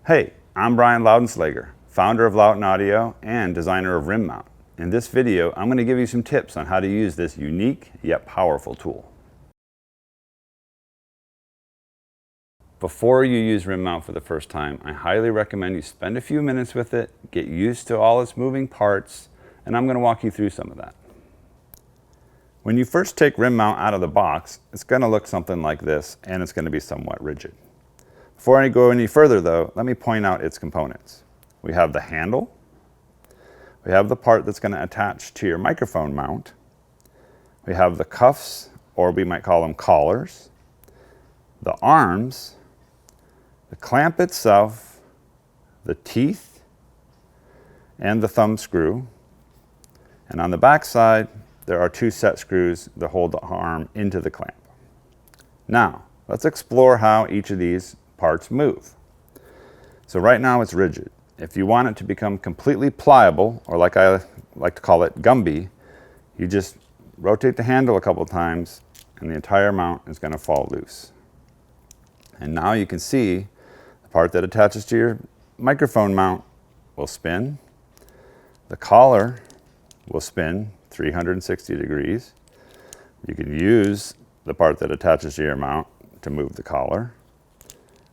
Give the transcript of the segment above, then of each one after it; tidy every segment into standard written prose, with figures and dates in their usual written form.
Hey, I'm Loudenslager, founder of Lauten Audio and designer of Rim Mount. In this video, I'm going to give you some tips on how to use this unique yet powerful tool. Before you use Rim Mount for the first time, I highly recommend you spend a few minutes with it, get used to all its moving parts, and I'm going to walk you through some of that. When you first take Rim Mount out of the box, it's going to look something like this, and it's going to be somewhat rigid. Before I go any further though, let me point out its components. We have the handle, we have the part that's going to attach to your microphone mount, we have the cuffs, or we might call them collars, the arms, the clamp itself, the teeth, and the thumb screw. And on the back side, there are two set screws that hold the arm into the clamp. Now, let's explore how each of these parts move. So right now it's rigid. If you want it to become completely pliable, or like I like to call it Gumby, you just rotate the handle a couple times and the entire mount is going to fall loose. And now you can see the part that attaches to your microphone mount will spin. The collar will spin 360 degrees. You can use the part that attaches to your mount to move the collar.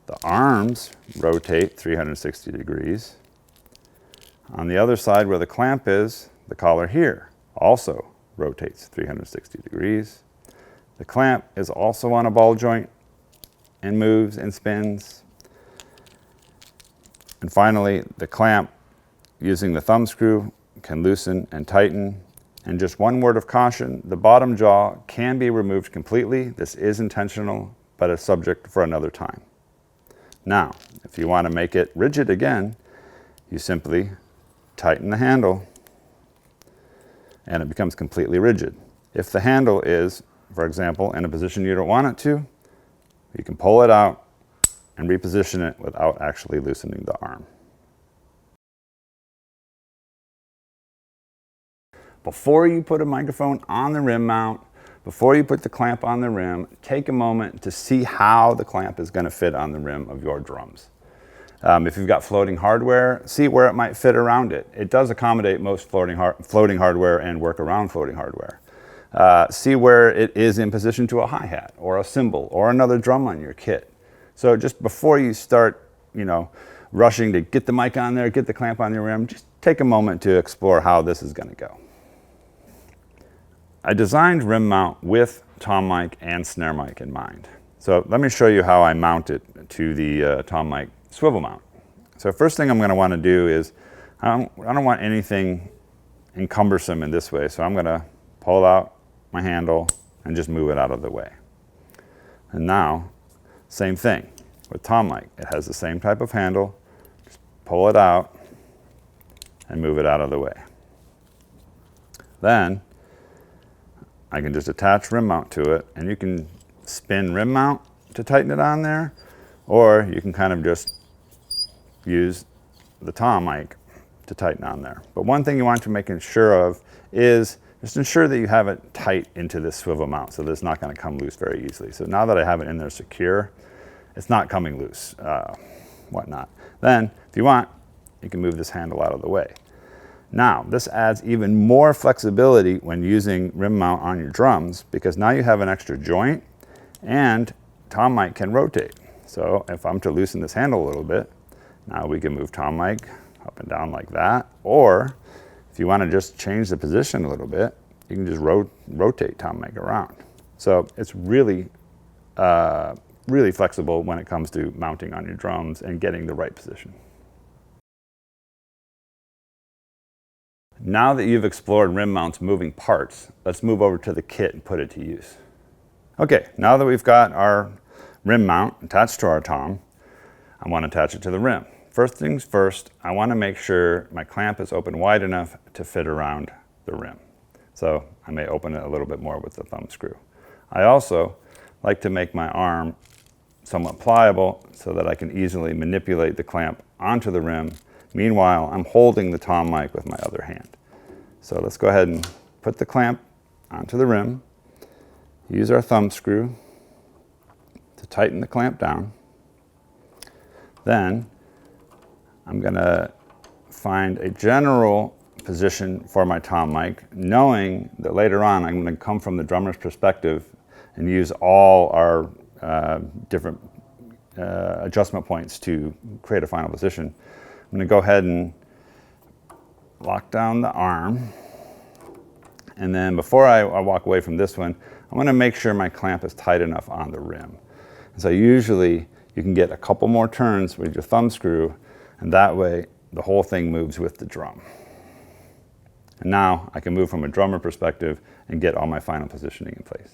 The arms rotate 360 degrees. On the other side where the clamp is, the collar here also rotates 360 degrees. The clamp is also on a ball joint and moves and spins. And finally, the clamp, using the thumb screw, can loosen and tighten. And just one word of caution, the bottom jaw can be removed completely. This is intentional, but a subject for another time. Now, if you want to make it rigid again, you simply tighten the handle and it becomes completely rigid. If the handle is, for example, in a position you don't want it to, you can pull it out and reposition it without actually loosening the arm. Before you put a microphone on the rim mount, before you put the clamp on the rim, take a moment to see how the clamp is going to fit on the rim of your drums. If you've got floating hardware, see where it might fit around it. It does accommodate most floating hardware and work around floating hardware. See where it is in position to a hi-hat or a cymbal or another drum on your kit. So just before you start, rushing to get the mic on there, get the clamp on your rim, just take a moment to explore how this is going to go. I designed rim mount with tom mic and snare mic in mind. So let me show you how I mount it to the tom mic swivel mount. So first thing I'm going to want to do is, I don't want anything encumbersome in this way, so I'm going to pull out my handle and just move it out of the way. And now, same thing with tom mic. It has the same type of handle. Just pull it out and move it out of the way. Then I can just attach rim mount to it, and you can spin rim mount to tighten it on there, or you can kind of just use the tom mic to tighten on there. But one thing you want to make sure of is just ensure that you have it tight into this swivel mount so that it's not going to come loose very easily. So now that I have it in there secure, it's not coming loose, whatnot. Then, if you want, you can move this handle out of the way. Now, this adds even more flexibility when using rim mount on your drums, because now you have an extra joint and tom mic can rotate. So if I'm to loosen this handle a little bit, now we can move tom mic up and down like that. Or if you want to just change the position a little bit, you can just rotate tom mic around. So it's really, really flexible when it comes to mounting on your drums and getting the right position. Now that you've explored rim mount's moving parts, let's move over to the kit and put it to use. Okay, now that we've got our rim mount attached to our tom, I want to attach it to the rim. First things first, I want to make sure my clamp is open wide enough to fit around the rim. So I may open it a little bit more with the thumb screw. I also like to make my arm somewhat pliable so that I can easily manipulate the clamp onto the rim. Meanwhile, I'm holding the tom mic with my other hand. So let's go ahead and put the clamp onto the rim, use our thumb screw to tighten the clamp down. Then I'm gonna find a general position for my tom mic, knowing that later on I'm gonna come from the drummer's perspective and use all our different adjustment points to create a final position. I'm gonna go ahead and lock down the arm. And then before I walk away from this one, I want to make sure my clamp is tight enough on the rim. And so usually you can get a couple more turns with your thumb screw, and that way the whole thing moves with the drum. And now I can move from a drummer perspective and get all my final positioning in place.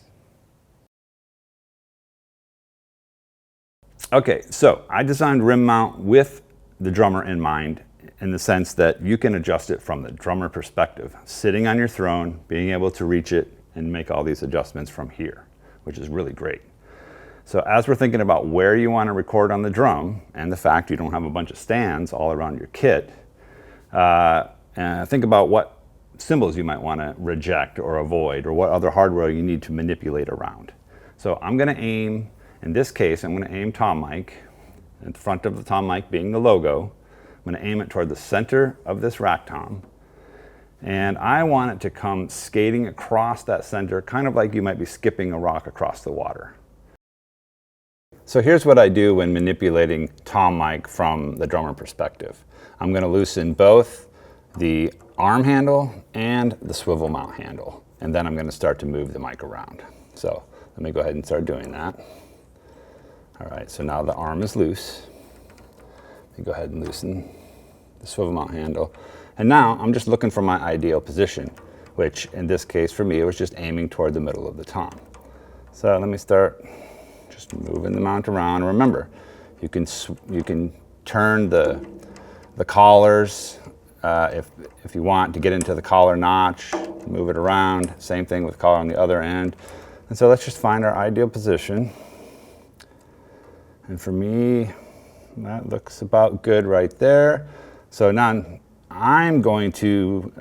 Okay, so I designed rim mount with the drummer in mind, in the sense that you can adjust it from the drummer perspective, sitting on your throne, being able to reach it and make all these adjustments from here, which is really great. So as we're thinking about where you want to record on the drum, and the fact you don't have a bunch of stands all around your kit, think about what cymbals you might want to reject or avoid, or what other hardware you need to manipulate around. So I'm going to aim, in this case, I'm going to aim tom mic, in front of the tom mic being the logo. I'm going to aim it toward the center of this rack tom, and I want it to come skating across that center, kind of like you might be skipping a rock across the water. So here's what I do when manipulating tom mic from the drummer perspective. I'm going to loosen both the arm handle and the swivel mount handle, and then I'm going to start to move the mic around. So let me go ahead and start doing that. All right, so now the arm is loose. Let me go ahead and loosen the swivel mount handle. And now I'm just looking for my ideal position, which in this case for me, it was just aiming toward the middle of the tom. So let me start just moving the mount around. Remember, you can turn the collars if you want to get into the collar notch, move it around. Same thing with collar on the other end. And so let's just find our ideal position. And for me, that looks about good right there. So now I'm going to,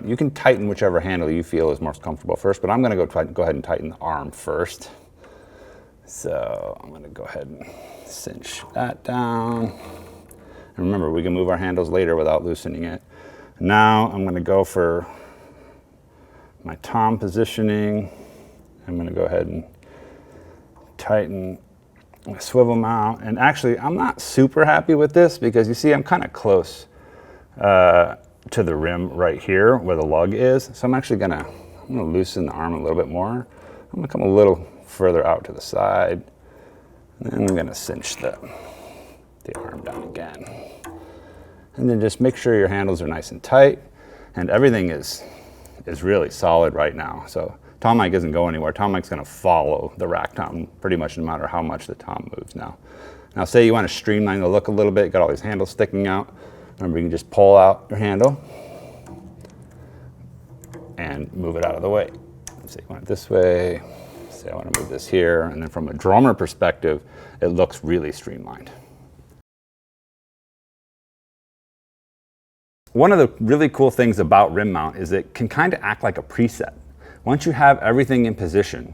you can tighten whichever handle you feel is most comfortable first, but I'm going to go ahead and tighten the arm first. So I'm going to go ahead and cinch that down. And remember, we can move our handles later without loosening it. Now I'm going to go for my tom positioning. I'm going to go ahead and tighten my swivel mount. And actually, I'm not super happy with this because you see I'm kind of close to the rim right here where the lug is. So I'm actually going to loosen the arm a little bit more. I'm going to come a little further out to the side. And then I'm going to cinch the arm down again. And then just make sure your handles are nice and tight, and everything is really solid right now. So tom mic isn't going anywhere. Tom mic's going to follow the rack tom pretty much no matter how much the tom moves now. Now say you want to streamline the look a little bit, got all these handles sticking out. Remember, you can just pull out your handle and move it out of the way. Say you want it this way, say I want to move this here, and then from a drummer perspective, it looks really streamlined. One of the really cool things about rim mount is it can kind of act like a preset. Once you have everything in position,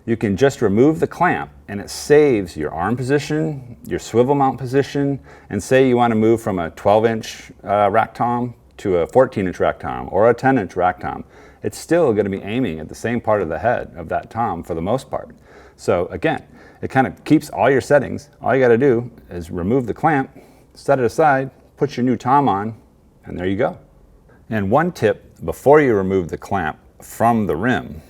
you can just remove the clamp and it saves your arm position, your swivel mount position, and say you want to move from a 12-inch rack tom to a 14-inch rack tom or a 10-inch rack tom. It's still going to be aiming at the same part of the head of that tom for the most part. So again, it kind of keeps all your settings. All you got to do is remove the clamp, set it aside, put your new tom on, and there you go. And one tip before you remove the clamp from the rim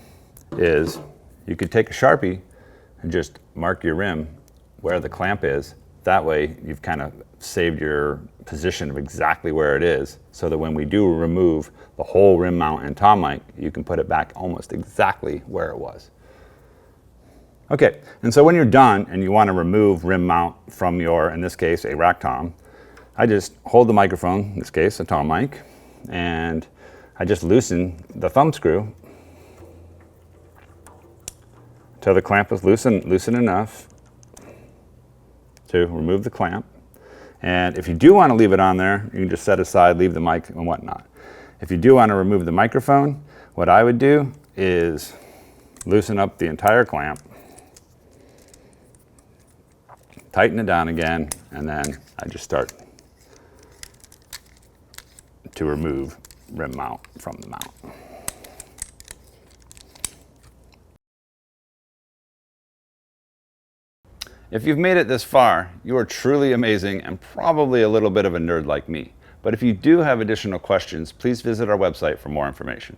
is you could take a Sharpie and just mark your rim where the clamp is. That way you've kind of saved your position of exactly where it is, so that when we do remove the whole rim mount and tom mic, you can put it back almost exactly where it was. Okay, and so when you're done and you want to remove rim mount from your, in this case, a rack tom, I just hold the microphone, in this case, a tom mic, and I just loosen the thumb screw till the clamp is loosen enough to remove the clamp. And if you do want to leave it on there, you can just set aside, leave the mic and whatnot. If you do want to remove the microphone, what I would do is loosen up the entire clamp, tighten it down again, and then I just start to remove rim mount from the mount. If you've made it this far, you are truly amazing and probably a little bit of a nerd like me. But if you do have additional questions, please visit our website for more information.